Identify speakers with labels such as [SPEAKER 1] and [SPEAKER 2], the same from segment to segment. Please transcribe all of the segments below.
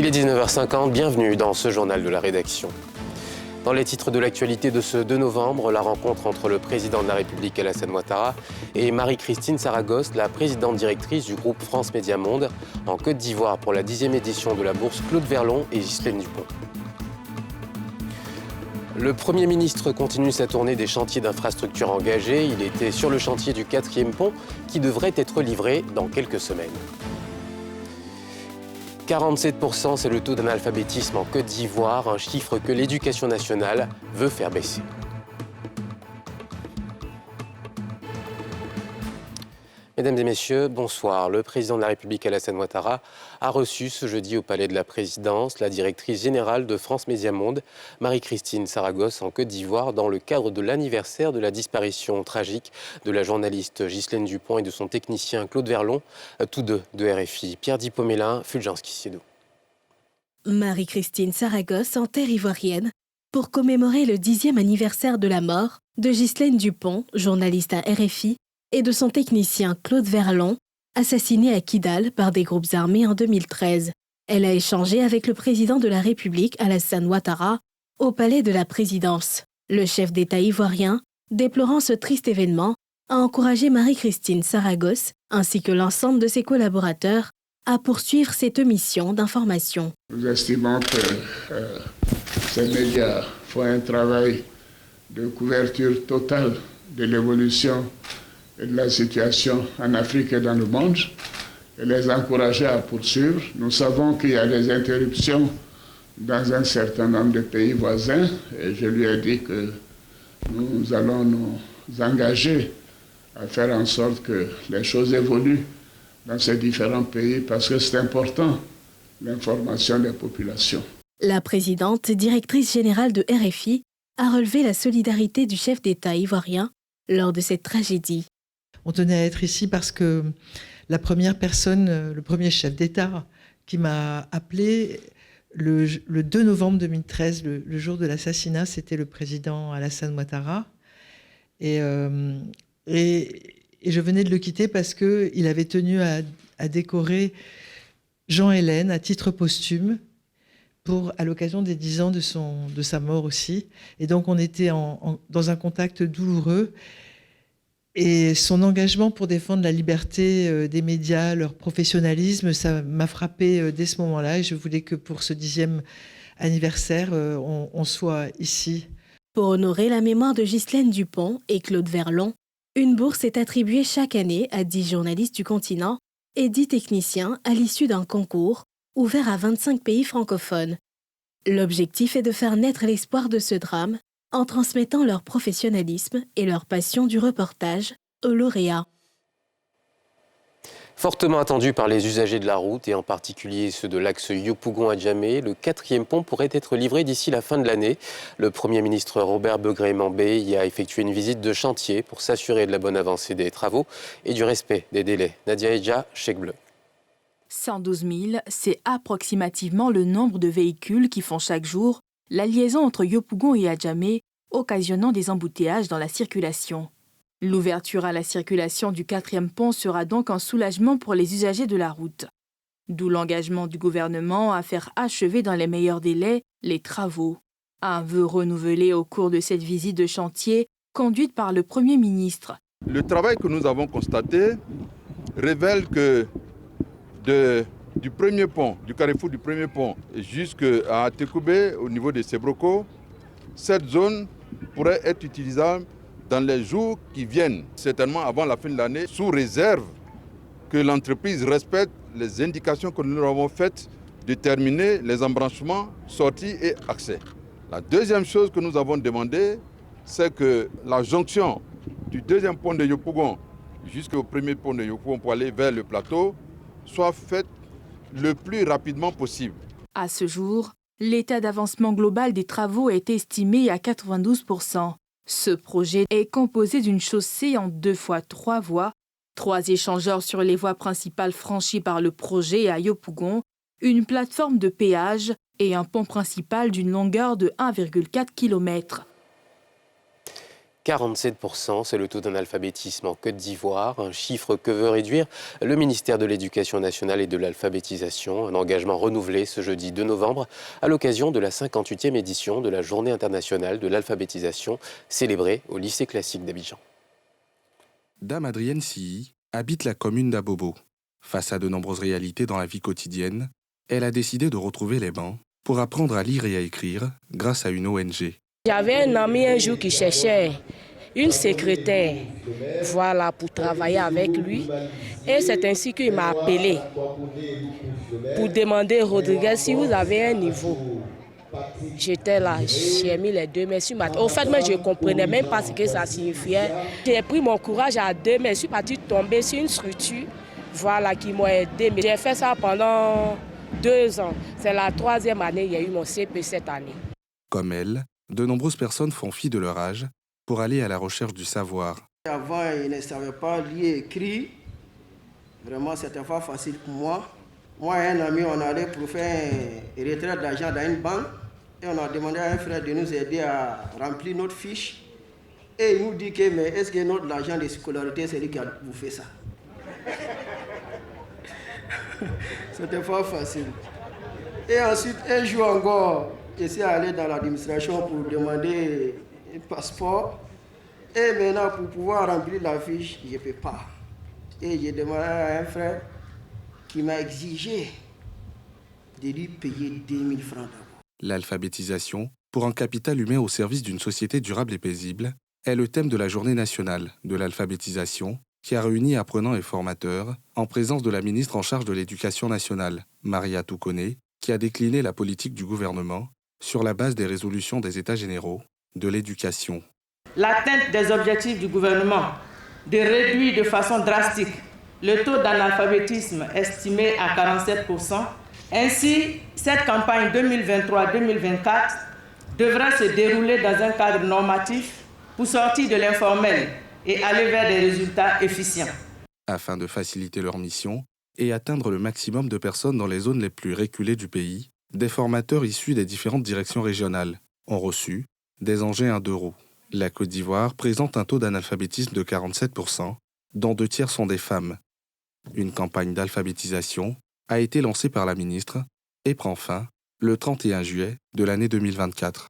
[SPEAKER 1] Il est 19h50, bienvenue dans ce journal de la rédaction. Dans les titres de l'actualité de ce 2 novembre, la rencontre entre le président de la République Alassane Ouattara et Marie-Christine Saragosse, la présidente directrice du groupe France Média Monde, en Côte d'Ivoire pour la 10e édition de la bourse Claude Verlon et Ghislaine Dupont. Le Premier ministre continue sa tournée des chantiers d'infrastructures engagés. Il était sur le chantier du 4e pont qui devrait être livré dans quelques semaines. 47%, c'est le taux d'analphabétisme en Côte d'Ivoire, un chiffre que l'Éducation nationale veut faire baisser. Mesdames et messieurs, bonsoir. Le président de la République Alassane Ouattara a reçu ce jeudi au Palais de la Présidence la directrice générale de France Média Monde, Marie-Christine Saragosse, en Côte d'Ivoire, dans le cadre de l'anniversaire de la disparition tragique de la journaliste Ghislaine Dupont et de son technicien Claude Verlon, tous deux de RFI. Pierre Dipomélin, Fulgence Kissiedo.
[SPEAKER 2] Marie-Christine Saragosse en terre ivoirienne pour commémorer le 10e anniversaire de la mort de Ghislaine Dupont, journaliste à RFI, et de son technicien Claude Verlon, assassiné à Kidal par des groupes armés en 2013. Elle a échangé avec le président de la République, Alassane Ouattara, au Palais de la Présidence. Le chef d'État ivoirien, déplorant ce triste événement, a encouragé Marie-Christine Saragosse, ainsi que l'ensemble de ses collaborateurs, à poursuivre cette mission d'information.
[SPEAKER 3] Nous estimons que ces médias font un travail de couverture totale de l'évolution et de la situation en Afrique et dans le monde, et les encourager à poursuivre. Nous savons qu'il y a des interruptions dans un certain nombre de pays voisins, et je lui ai dit que nous allons nous engager à faire en sorte que les choses évoluent dans ces différents pays, parce que c'est important, l'information des populations.
[SPEAKER 2] La présidente, directrice générale de RFI, a relevé la solidarité du chef d'État ivoirien lors de cette tragédie.
[SPEAKER 4] On tenait à être ici parce que la première personne, le premier chef d'État qui m'a appelé le 2 novembre 2013, le jour de l'assassinat, c'était le président Alassane Ouattara. Et je venais de le quitter parce qu'il avait tenu à décorer Jean Hélène à titre posthume à l'occasion des 10 ans de sa mort aussi. Et donc on était dans un contact douloureux. Et son engagement pour défendre la liberté des médias, leur professionnalisme, ça m'a frappé dès ce moment-là. Et je voulais que pour ce 10e anniversaire, on soit ici.
[SPEAKER 2] Pour honorer la mémoire de Ghislaine Dupont et Claude Verlon, une bourse est attribuée chaque année à 10 journalistes du continent et 10 techniciens à l'issue d'un concours ouvert à 25 pays francophones. L'objectif est de faire naître l'espoir de ce drame en transmettant leur professionnalisme et leur passion du reportage aux lauréats.
[SPEAKER 1] Fortement attendu par les usagers de la route et en particulier ceux de l'axe Yopougon à Djamé, le 4e pont pourrait être livré d'ici la fin de l'année. Le Premier ministre Robert Begré-Mambé y a effectué une visite de chantier pour s'assurer de la bonne avancée des travaux et du respect des délais. Nadia Edja, Chèque Bleu.
[SPEAKER 5] 112 000, c'est approximativement le nombre de véhicules qui font chaque jour la liaison entre Yopougon et Adjamé, occasionnant des embouteillages dans la circulation. L'ouverture à la circulation du 4e pont sera donc un soulagement pour les usagers de la route. D'où l'engagement du gouvernement à faire achever dans les meilleurs délais les travaux. Un vœu renouvelé au cours de cette visite de chantier conduite par le Premier ministre.
[SPEAKER 6] Le travail que nous avons constaté révèle que du premier pont, du carrefour du premier pont jusqu'à Tekoubé, au niveau de Sebroko, cette zone pourrait être utilisable dans les jours qui viennent, certainement avant la fin de l'année, sous réserve que l'entreprise respecte les indications que nous avons faites de terminer les embranchements, sorties et accès. La deuxième chose que nous avons demandé, c'est que la jonction du 2e pont de Yopougon jusqu'au premier pont de Yopougon pour aller vers le plateau soit faite le plus rapidement possible.
[SPEAKER 5] À ce jour, l'état d'avancement global des travaux est estimé à 92%. Ce projet est composé d'une chaussée en 2 fois 3 voies, 3 échangeurs sur les voies principales franchies par le projet à Yopougon, une plateforme de péage et un pont principal d'une longueur de 1,4 km.
[SPEAKER 1] 47%, c'est le taux d'analphabétisme en Côte d'Ivoire, un chiffre que veut réduire le ministère de l'Éducation nationale et de l'alphabétisation, un engagement renouvelé ce jeudi 2 novembre à l'occasion de la 58e édition de la Journée internationale de l'alphabétisation célébrée au lycée classique d'Abidjan.
[SPEAKER 7] Dame Adrienne Sihi habite la commune d'Abobo. Face à de nombreuses réalités dans la vie quotidienne, elle a décidé de retrouver les bancs pour apprendre à lire et à écrire grâce à une ONG.
[SPEAKER 8] J'avais un ami un jour qui cherchait une secrétaire, voilà, pour travailler avec lui. Et c'est ainsi qu'il m'a appelé pour demander, Rodriguez, si vous avez un niveau. J'étais là, j'ai mis les 2 mains sur ma tête. Au fait, moi, je ne comprenais même pas ce que ça signifiait. J'ai pris mon courage à 2 mains, je suis partie tomber sur une structure, voilà, qui m'a aidé. J'ai fait ça pendant 2 ans. C'est la 3e année, il y a eu mon CP cette année.
[SPEAKER 7] Comme elle, de nombreuses personnes font fi de leur âge pour aller à la recherche du savoir.
[SPEAKER 9] Avant, ils ne savaient pas lire et écrire. Vraiment, c'était pas facile pour moi. Moi et un ami, on allait pour faire une retraite d'argent dans une banque. Et on a demandé à un frère de nous aider à remplir notre fiche. Et il nous dit que, mais est-ce que notre argent de scolarité, c'est lui qui a bouffé ça? C'était pas facile. Et ensuite, un jour encore, je suis allé dans l'administration pour demander un passeport. Et maintenant, pour pouvoir remplir la fiche, je ne peux pas. Et j'ai demandé à un frère qui m'a exigé de lui payer 2000 francs d'abord.
[SPEAKER 7] L'alphabétisation, pour un capital humain au service d'une société durable et paisible, est le thème de la Journée nationale de l'alphabétisation qui a réuni apprenants et formateurs en présence de la ministre en charge de l'Éducation nationale, Maria Toukone, qui a décliné la politique du gouvernement sur la base des résolutions des États généraux de l'éducation.
[SPEAKER 10] L'atteinte des objectifs du gouvernement de réduire de façon drastique le taux d'analphabétisme estimé à 47%. Ainsi, cette campagne 2023-2024 devra se dérouler dans un cadre normatif pour sortir de l'informel et aller vers des résultats efficients.
[SPEAKER 7] Afin de faciliter leur mission et atteindre le maximum de personnes dans les zones les plus reculées du pays, des formateurs issus des différentes directions régionales ont reçu des engins à 2 roues. La Côte d'Ivoire présente un taux d'analphabétisme de 47%, dont 2 tiers sont des femmes. Une campagne d'alphabétisation a été lancée par la ministre et prend fin le 31 juillet de l'année 2024.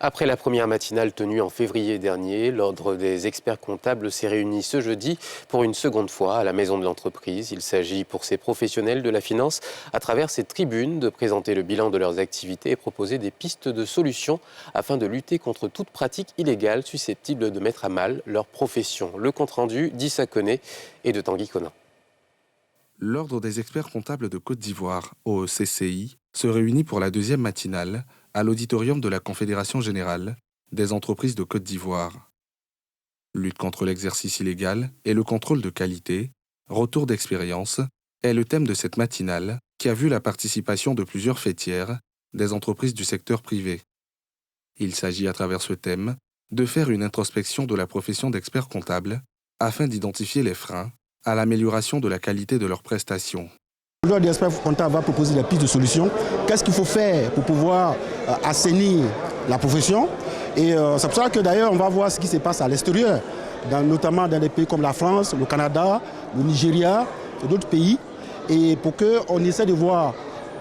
[SPEAKER 1] Après la première matinale tenue en février dernier, l'Ordre des experts comptables s'est réuni ce jeudi pour une seconde fois à la Maison de l'entreprise. Il s'agit pour ces professionnels de la finance, à travers ces tribunes, de présenter le bilan de leurs activités et proposer des pistes de solutions afin de lutter contre toute pratique illégale susceptible de mettre à mal leur profession. Le compte-rendu d'Issa Koné et de Tanguy Conin.
[SPEAKER 7] L'Ordre des experts comptables de Côte d'Ivoire, OECCI, se réunit pour la 2e matinale à l'auditorium de la Confédération générale des entreprises de Côte d'Ivoire. Lutte contre l'exercice illégal et le contrôle de qualité, retour d'expérience, est le thème de cette matinale qui a vu la participation de plusieurs fêtières des entreprises du secteur privé. Il s'agit à travers ce thème de faire une introspection de la profession d'expert comptable afin d'identifier les freins à l'amélioration de la qualité de leurs prestations.
[SPEAKER 11] L'Ordre des experts comptables va proposer des pistes de solutions. Qu'est-ce qu'il faut faire pour pouvoir assainir la profession? Et c'est pour ça que d'ailleurs on va voir ce qui se passe à l'extérieur, notamment dans des pays comme la France, le Canada, le Nigeria et d'autres pays. Et pour qu'on essaie de voir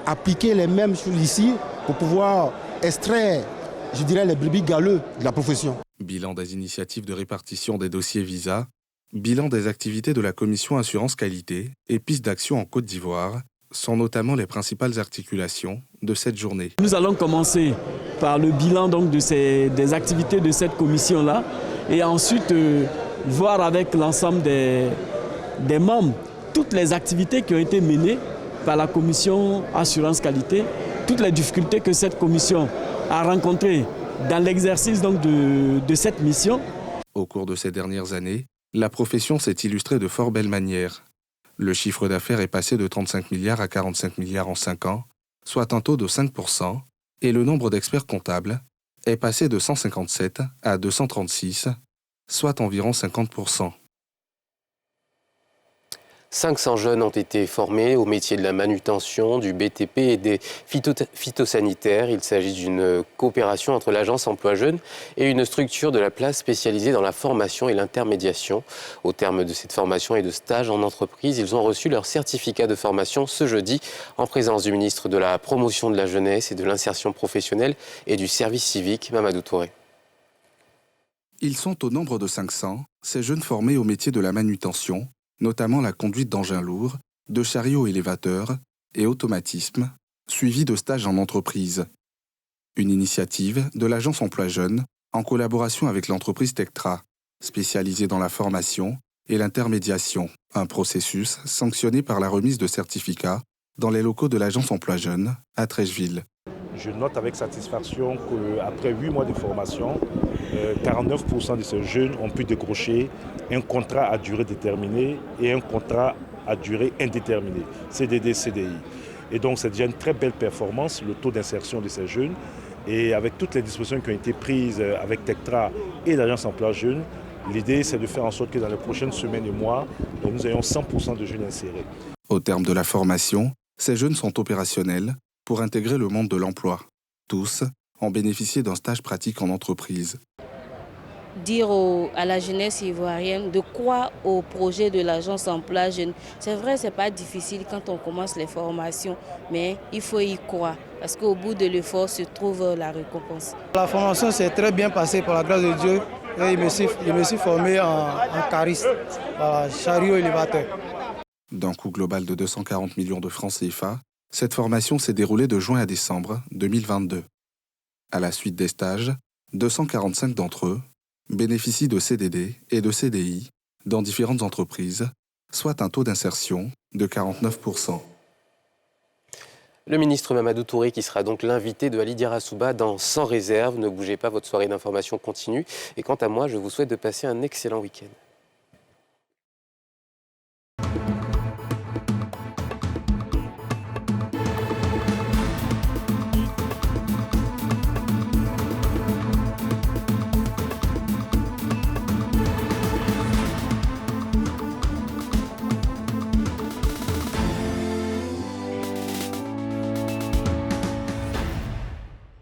[SPEAKER 11] appliquer les mêmes choses ici pour pouvoir extraire, je dirais, les brebis galeux de la profession.
[SPEAKER 7] Bilan des initiatives de répartition des dossiers visa, bilan des activités de la Commission Assurance Qualité et pistes d'action en Côte d'Ivoire sont notamment les principales articulations de cette journée.
[SPEAKER 12] Nous allons commencer par le bilan donc, des activités de cette commission-là et ensuite voir avec l'ensemble des membres toutes les activités qui ont été menées par la Commission Assurance Qualité, toutes les difficultés que cette commission a rencontrées dans l'exercice donc, de cette mission.
[SPEAKER 7] Au cours de ces dernières années, la profession s'est illustrée de fort belle manière. Le chiffre d'affaires est passé de 35 milliards à 45 milliards en 5 ans, soit un taux de 5%, et le nombre d'experts comptables est passé de 157 à 236, soit environ 50%.
[SPEAKER 1] 500 jeunes ont été formés au métier de la manutention, du BTP et des phytosanitaires. Il s'agit d'une coopération entre l'agence Emploi Jeunes et une structure de la place spécialisée dans la formation et l'intermédiation. Au terme de cette formation et de stage en entreprise, ils ont reçu leur certificat de formation ce jeudi en présence du ministre de la Promotion de la Jeunesse et de l'Insertion professionnelle et du Service civique, Mamadou Touré.
[SPEAKER 7] Ils sont au nombre de 500, ces jeunes formés au métier de la manutention, notamment la conduite d'engins lourds, de chariots élévateurs et automatisme, suivis de stages en entreprise. Une initiative de l'agence Emploi Jeunes en collaboration avec l'entreprise Tectra, spécialisée dans la formation et l'intermédiation, un processus sanctionné par la remise de certificats dans les locaux de l'agence Emploi Jeunes à Trècheville.
[SPEAKER 13] Je note avec satisfaction qu'après 8 mois de formation, 49% de ces jeunes ont pu décrocher un contrat à durée déterminée et un contrat à durée indéterminée, CDD, CDI. Et donc c'est déjà une très belle performance, le taux d'insertion de ces jeunes. Et avec toutes les dispositions qui ont été prises avec Tectra et l'agence Emploi Jeunes, l'idée c'est de faire en sorte que dans les prochaines semaines et mois, nous ayons 100% de jeunes insérés.
[SPEAKER 7] Au terme de la formation, ces jeunes sont opérationnels pour intégrer le monde de l'emploi. Tous ont bénéficié d'un stage pratique en entreprise.
[SPEAKER 8] Dire à la jeunesse ivoirienne de croire au projet de l'agence Emploi Jeunes. C'est vrai, ce n'est pas difficile quand on commence les formations, mais il faut y croire parce qu'au bout de l'effort se trouve la récompense.
[SPEAKER 9] La formation s'est très bien passée par la grâce de Dieu. Et je me suis formé en cariste, chariot élévateur.
[SPEAKER 7] D'un coût global de 240 millions de francs CFA, cette formation s'est déroulée de juin à décembre 2022. À la suite des stages, 245 d'entre eux bénéficient de CDD et de CDI dans différentes entreprises, soit un taux d'insertion de 49%.
[SPEAKER 1] Le ministre Mamadou Touré qui sera donc l'invité de Ali Diarra-Souba dans Sans réserve. Ne bougez pas, votre soirée d'information continue. Et quant à moi, je vous souhaite de passer un excellent week-end.